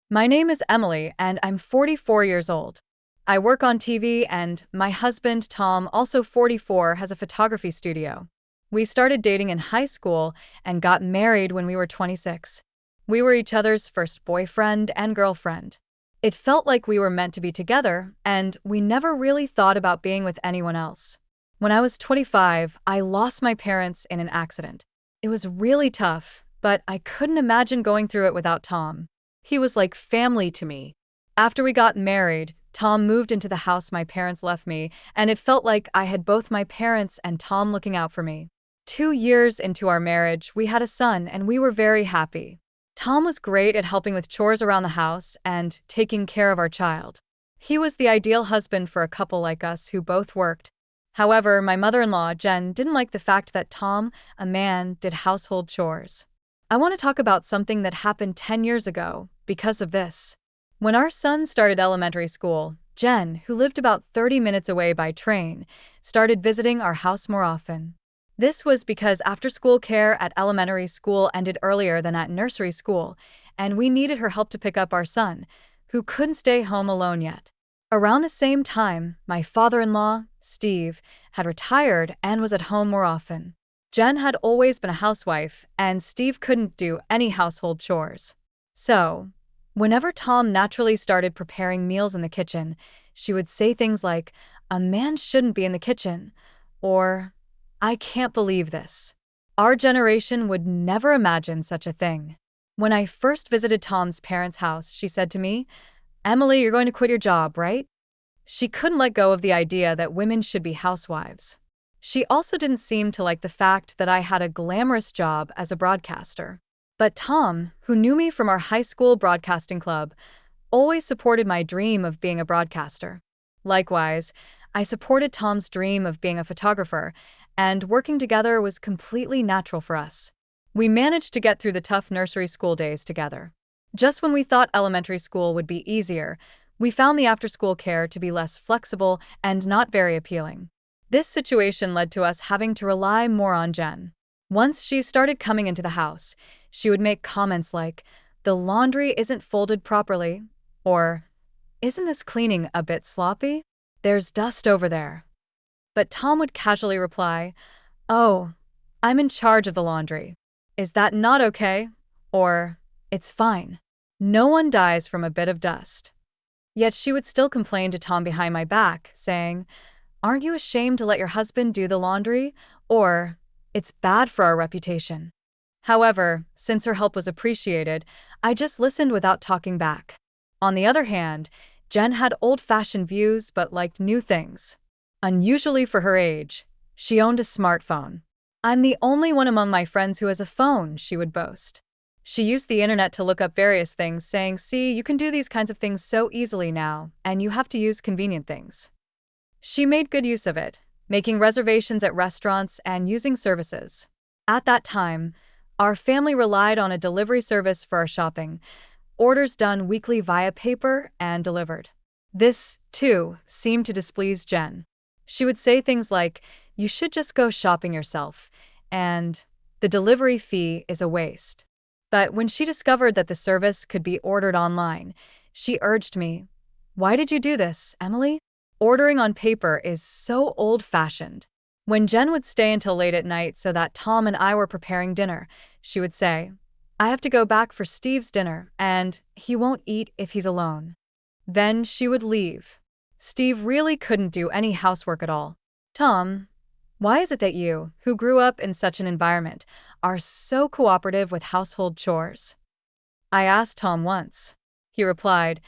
My name is Emily, and I'm 44 years old. I work on TV, and my husband, Tom, also 44, has a photography studio. We started dating in high school and got married when we were 26. We were each other's first boyfriend and girlfriend. It felt like we were meant to be together, and we never really thought about being with anyone else. When I was 25, I lost my parents in an accident. It was really tough, but I couldn't imagine going through it without Tom. He was like family to me. After we got married, Tom moved into the house my parents left me, and it felt like I had both my parents and Tom looking out for me. 2 years into our marriage, we had a son, and we were very happy. Tom was great at helping with chores around the house and taking care of our child. He was the ideal husband for a couple like us who both worked. However, my mother-in-law, Jen, didn't like the fact that Tom, a man, did household chores. I want to talk about something that happened 10 years ago because of this. When our son started elementary school, Jen, who lived about 30 minutes away by train, started visiting our house more often. This was because after-school care at elementary school ended earlier than at nursery school, and we needed her help to pick up our son, who couldn't stay home alone yet. Around the same time, my father-in-law, Steve, had retired and was at home more often. Jen had always been a housewife, and Steve couldn't do any household chores. So, whenever Tom naturally started preparing meals in the kitchen, she would say things like, "A man shouldn't be in the kitchen," or, "I can't believe this." Our generation would never imagine such a thing. When I first visited Tom's parents' house, she said to me, "Emily, you're going to quit your job, right?" She couldn't let go of the idea that women should be housewives. She also didn't seem to like the fact that I had a glamorous job as a broadcaster. But Tom, who knew me from our high school broadcasting club, always supported my dream of being a broadcaster. Likewise, I supported Tom's dream of being a photographer, and working together was completely natural for us. We managed to get through the tough nursery school days together. Just when we thought elementary school would be easier, we found the after-school care to be less flexible and not very appealing. This situation led to us having to rely more on Jen. Once she started coming into the house, she would make comments like, "The laundry isn't folded properly," or, "Isn't this cleaning a bit sloppy? There's dust over there." But Tom would casually reply, "Oh, I'm in charge of the laundry. Is that not okay?" Or, "It's fine. No one dies from a bit of dust." Yet she would still complain to Tom behind my back, saying, "Aren't you ashamed to let your husband do the laundry?" Or, "It's bad for our reputation." However, since her help was appreciated, I just listened without talking back. On the other hand, Jen had old-fashioned views but liked new things. Unusually for her age, she owned a smartphone. "I'm the only one among my friends who has a phone," she would boast. She used the internet to look up various things, saying, "See, you can do these kinds of things so easily now, and you have to use convenient things." She made good use of it, making reservations at restaurants and using services. At that time, our family relied on a delivery service for our shopping, orders done weekly via paper and delivered. This, too, seemed to displease Jen. She would say things like, "You should just go shopping yourself," and "The delivery fee is a waste." But when she discovered that the service could be ordered online, she urged me, "Why did you do this, Emily? Ordering on paper is so old-fashioned." When Jen would stay until late at night so that Tom and I were preparing dinner, she would say, "I have to go back for Steve's dinner, and he won't eat if he's alone." Then she would leave. Steve really couldn't do any housework at all. "Tom, why is it that you, who grew up in such an environment, are so cooperative with household chores?" I asked Tom once. He replied,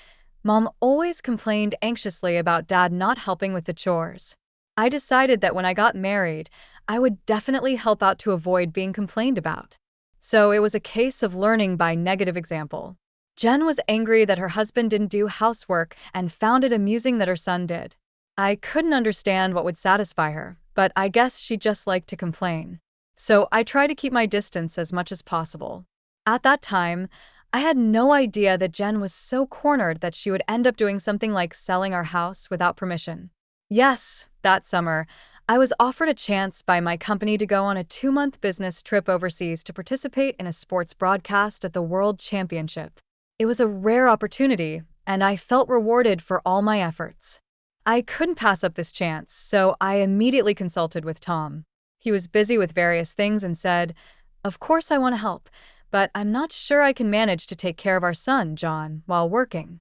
"Mom always complained anxiously about Dad not helping with the chores. I decided that when I got married, I would definitely help out to avoid being complained about." So it was a case of learning by negative example. Jen was angry that her husband didn't do housework and found it amusing that her son did. I couldn't understand what would satisfy her, but I guess she just liked to complain. So I tried to keep my distance as much as possible. At that time, I had no idea that Jen was so cornered that she would end up doing something like selling our house without permission. Yes, that summer, I was offered a chance by my company to go on a 2-month business trip overseas to participate in a sports broadcast at the World Championship. It was a rare opportunity, and I felt rewarded for all my efforts. I couldn't pass up this chance, so I immediately consulted with Tom. He was busy with various things and said, "Of course I want to help, but I'm not sure I can manage to take care of our son, John, while working."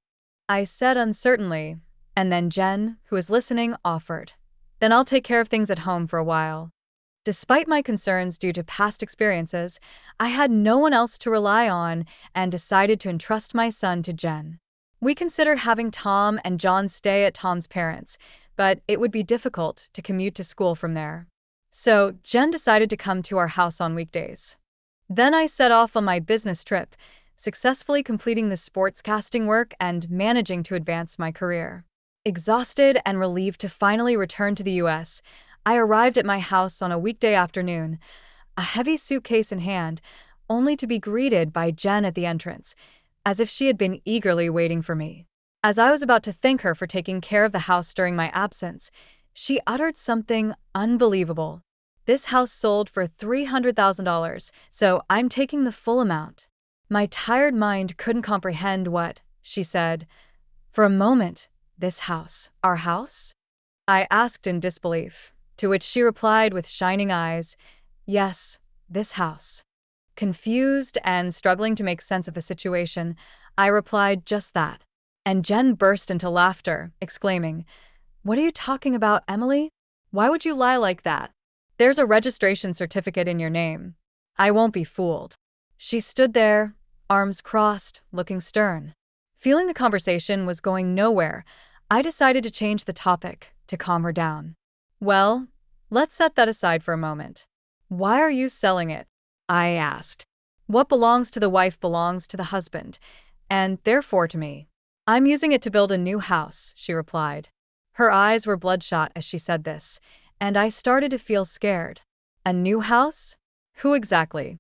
I said uncertainly, and then Jen, who was listening, offered, "Then I'll take care of things at home for a while." Despite my concerns due to past experiences, I had no one else to rely on and decided to entrust my son to Jen. We considered having Tom and John stay at Tom's parents', but it would be difficult to commute to school from there. So Jen decided to come to our house on weekdays. Then I set off on my business trip, successfully completing the sportscasting work and managing to advance my career. Exhausted and relieved to finally return to the US, I arrived at my house on a weekday afternoon, a heavy suitcase in hand, only to be greeted by Jen at the entrance, as if she had been eagerly waiting for me. As I was about to thank her for taking care of the house during my absence, she uttered something unbelievable. "This house sold for $300,000, so I'm taking the full amount." My tired mind couldn't comprehend what she said. "For a moment, this house, our house?" I asked in disbelief, to which she replied with shining eyes, "Yes, this house." Confused and struggling to make sense of the situation, I replied just that. And Jen burst into laughter, exclaiming, "What are you talking about, Emily? Why would you lie like that? There's a registration certificate in your name. I won't be fooled." She stood there, arms crossed, looking stern. Feeling the conversation was going nowhere, I decided to change the topic to calm her down. "Well, let's set that aside for a moment. Why are you selling it?" I asked. "What belongs to the wife belongs to the husband, and therefore to me. I'm using it to build a new house," she replied. Her eyes were bloodshot as she said this, and I started to feel scared. "A new house? Who exactly?"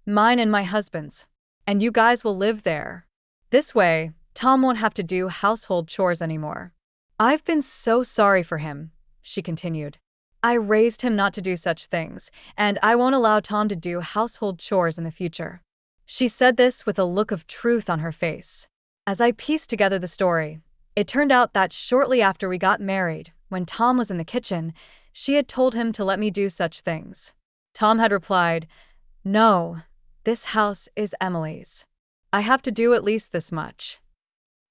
"Mine and my husband's. And you guys will live there. This way, Tom won't have to do household chores anymore." "I've been so sorry for him," she continued. "I raised him not to do such things, and I won't allow Tom to do household chores in the future." She said this with a look of truth on her face. As I pieced together the story, it turned out that shortly after we got married, when Tom was in the kitchen, she had told him to let me do such things. Tom had replied, "No, this house is Emily's. I have to do at least this much."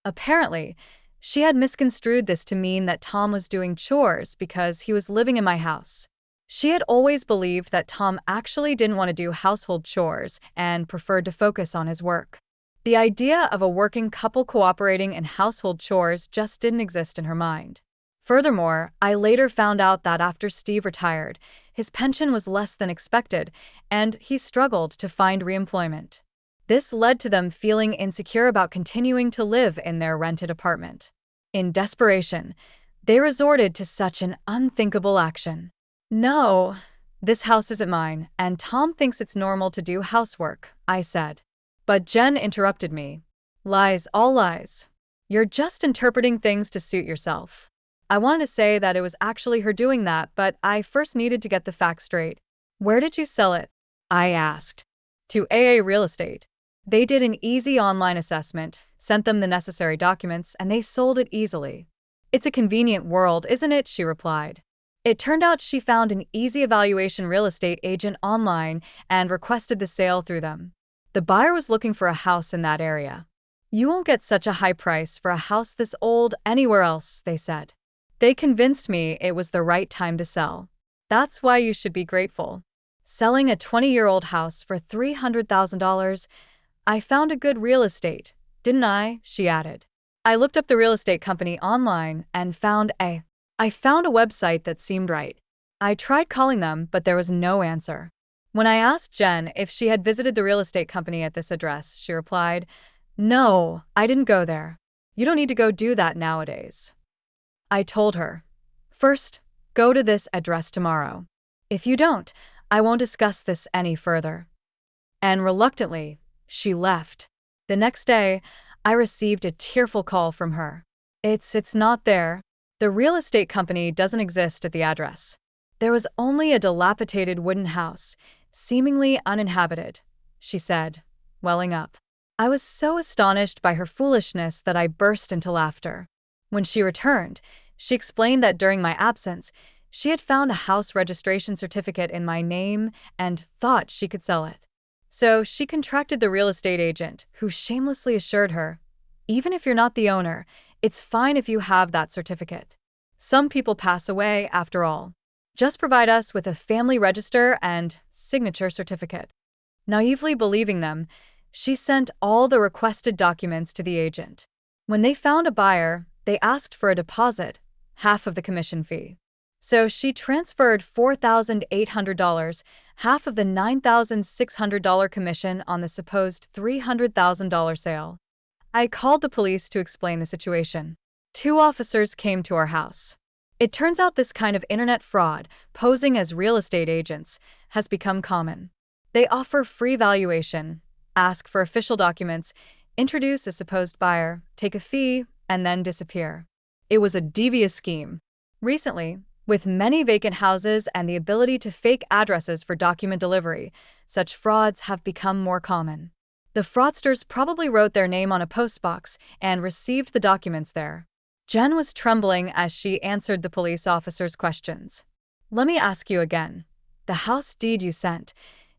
Apparently, she had misconstrued this to mean that Tom was doing chores because he was living in my house. She had always believed that Tom actually didn't want to do household chores and preferred to focus on his work. The idea of a working couple cooperating in household chores just didn't exist in her mind. Furthermore, I later found out that after Steve retired, his pension was less than expected, and he struggled to find reemployment. This led to them feeling insecure about continuing to live in their rented apartment. In desperation, they resorted to such an unthinkable action. "No, this house isn't mine, and Tom thinks it's normal to do housework," I said. But Jen interrupted me. "Lies, all lies. You're just interpreting things to suit yourself." I wanted to say that it was actually her doing that, but I first needed to get the facts straight. "Where did you sell it?" I asked. "To AA Real Estate. They did an easy online assessment, sent them the necessary documents, and they sold it easily." "It's a convenient world, isn't it?" she replied. It turned out she found an easy evaluation real estate agent online and requested the sale through them. The buyer was looking for a house in that area. "You won't get such a high price for a house this old anywhere else," they said. They convinced me it was the right time to sell. "That's why you should be grateful. Selling a 20-year-old house for $300,000, I found a good real estate, didn't I?" she added. I looked up the real estate company online and found a website that seemed right. I tried calling them, but there was no answer. When I asked Jen if she had visited the real estate company at this address, she replied, "No, I didn't go there. You don't need to go do that nowadays." I told her, "First, go to this address tomorrow. If you don't, I won't discuss this any further." And reluctantly, she left. The next day, I received a tearful call from her. It's not there. The real estate company doesn't exist at the address." There was only a dilapidated wooden house, seemingly uninhabited, she said, welling up. I was so astonished by her foolishness that I burst into laughter. When she returned, she explained that during my absence, she had found a house registration certificate in my name and thought she could sell it. So she contracted the real estate agent, who shamelessly assured her, "Even if you're not the owner, it's fine if you have that certificate. Some people pass away, after all. Just provide us with a family register and signature certificate." Naively believing them, she sent all the requested documents to the agent. When they found a buyer, they asked for a deposit, half of the commission fee. So she transferred $4,800, half of the $9,600 commission on the supposed $300,000 sale. I called the police to explain the situation. 2 officers came to our house. It turns out this kind of internet fraud, posing as real estate agents, has become common. They offer free valuation, ask for official documents, introduce a supposed buyer, take a fee, and then disappear. It was a devious scheme. Recently, with many vacant houses and the ability to fake addresses for document delivery, such frauds have become more common. The fraudsters probably wrote their name on a postbox and received the documents there. Jen was trembling as she answered the police officer's questions. "Let me ask you again. The house deed you sent,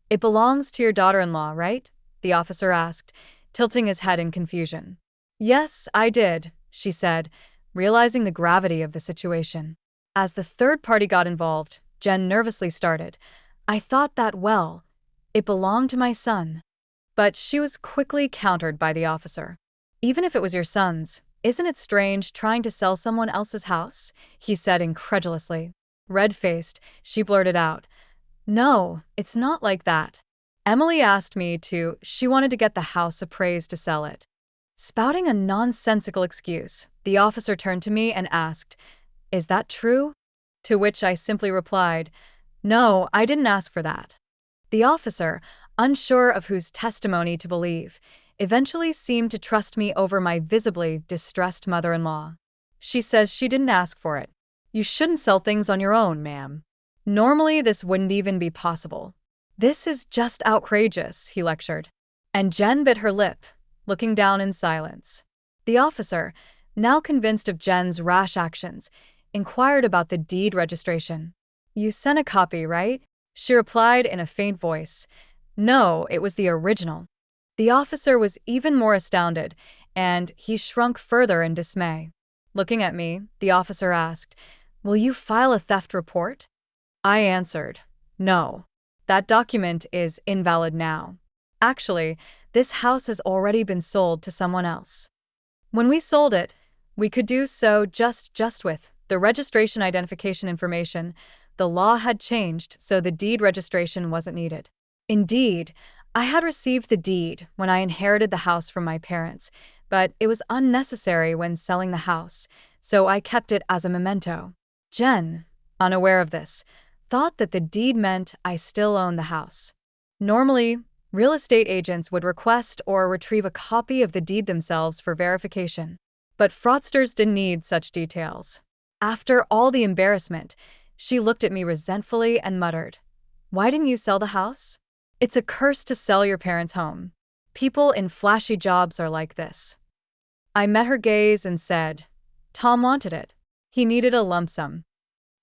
it belongs to your daughter-in-law, right?" the officer asked, tilting his head in confusion. "Yes, I did," she said, realizing the gravity of the situation. As the third party got involved, Jen nervously started, "I thought that, well, it belonged to my son." But she was quickly countered by the officer. "Even if it was your son's, isn't it strange trying to sell someone else's house?" he said incredulously. Red-faced, she blurted out, "No, it's not like that. Emily asked me to, she wanted to get the house appraised to sell it." Spouting a nonsensical excuse, the officer turned to me and asked, "Is that true?" To which I simply replied, "No, I didn't ask for that." The officer, unsure of whose testimony to believe, eventually seemed to trust me over my visibly distressed mother-in-law. "She says she didn't ask for it. You shouldn't sell things on your own, ma'am. Normally this wouldn't even be possible. This is just outrageous," he lectured. And Jen bit her lip, looking down in silence. The officer, now convinced of Jen's rash actions, inquired about the deed registration. "You sent a copy, right?" she replied in a faint voice. "No, it was the original." The officer was even more astounded, and he shrunk further in dismay. Looking at me, the officer asked, "Will you file a theft report?" I answered, "No. That document is invalid now. Actually, this house has already been sold to someone else. When we sold it, we could do so just with the registration identification information. The law had changed, so the deed registration wasn't needed. Indeed, I had received the deed when I inherited the house from my parents, but it was unnecessary when selling the house, so I kept it as a memento." Jen, unaware of this, thought that the deed meant I still owned the house. Normally, real estate agents would request or retrieve a copy of the deed themselves for verification. But fraudsters didn't need such details. After all the embarrassment, she looked at me resentfully and muttered, "Why didn't you sell the house? It's a curse to sell your parents' home. People in flashy jobs are like this." I met her gaze and said, "Tom wanted it. He needed a lump sum."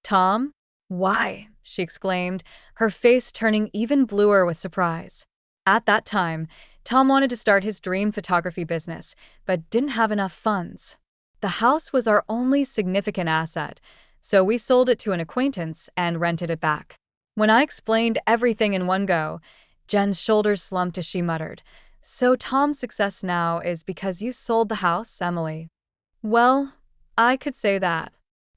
"Tom? Why?" she exclaimed, her face turning even bluer with surprise. At that time, Tom wanted to start his dream photography business, but didn't have enough funds. The house was our only significant asset, so we sold it to an acquaintance and rented it back. When I explained everything in one go, Jen's shoulders slumped as she muttered, "So Tom's success now is because you sold the house, Emily?" Well, I could say that.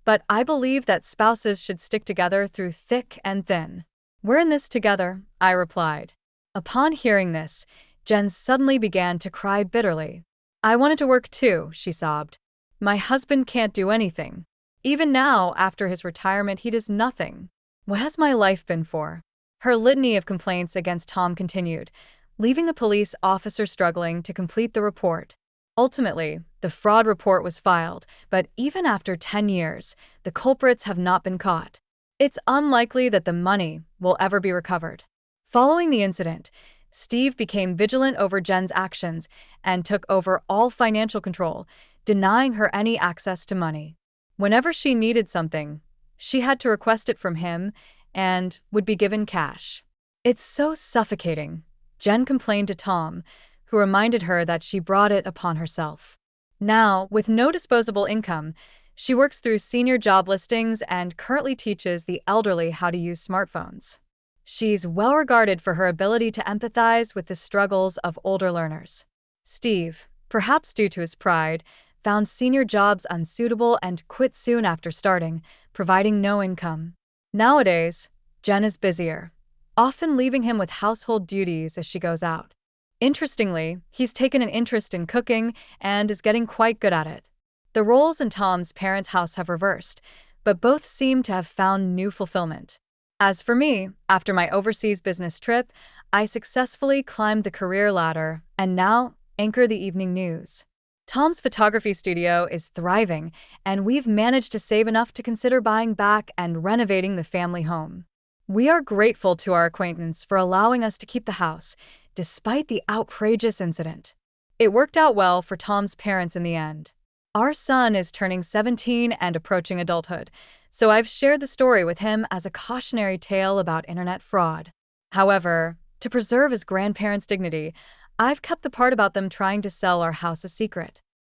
But I believe that spouses should stick together through thick and thin. "We're in this together," I replied. Upon hearing this, Jen suddenly began to cry bitterly. "I wanted to work too," she sobbed. "My husband can't do anything. Even now, after his retirement, he does nothing. What has my life been for?" Her litany of complaints against Tom continued, leaving the police officer struggling to complete the report. Ultimately, the fraud report was filed, but even after 10 years, the culprits have not been caught. It's unlikely that the money will ever be recovered. Following the incident, Steve became vigilant over Jen's actions and took over all financial control, denying her any access to money. Whenever she needed something, she had to request it from him and would be given cash. "It's so suffocating," Jen complained to Tom, who reminded her that she brought it upon herself. Now, with no disposable income, she works through senior job listings and currently teaches the elderly how to use smartphones. She's well regarded for her ability to empathize with the struggles of older learners. Steve, perhaps due to his pride, found senior jobs unsuitable and quit soon after starting, providing no income. Nowadays, Jen is busier, often leaving him with household duties as she goes out. Interestingly, he's taken an interest in cooking and is getting quite good at it. The roles in Tom's parents' house have reversed, but both seem to have found new fulfillment. As for me, after my overseas business trip, I successfully climbed the career ladder and now anchor the evening news. Tom's photography studio is thriving, and we've managed to save enough to consider buying back and renovating the family home. We are grateful to our acquaintance for allowing us to keep the house, despite the outrageous incident. It worked out well for Tom's parents in the end. Our son is turning 17 and approaching adulthood, so I've shared the story with him as a cautionary tale about internet fraud. However, to preserve his grandparents' dignity, I've kept the part about them trying to sell our house a secret.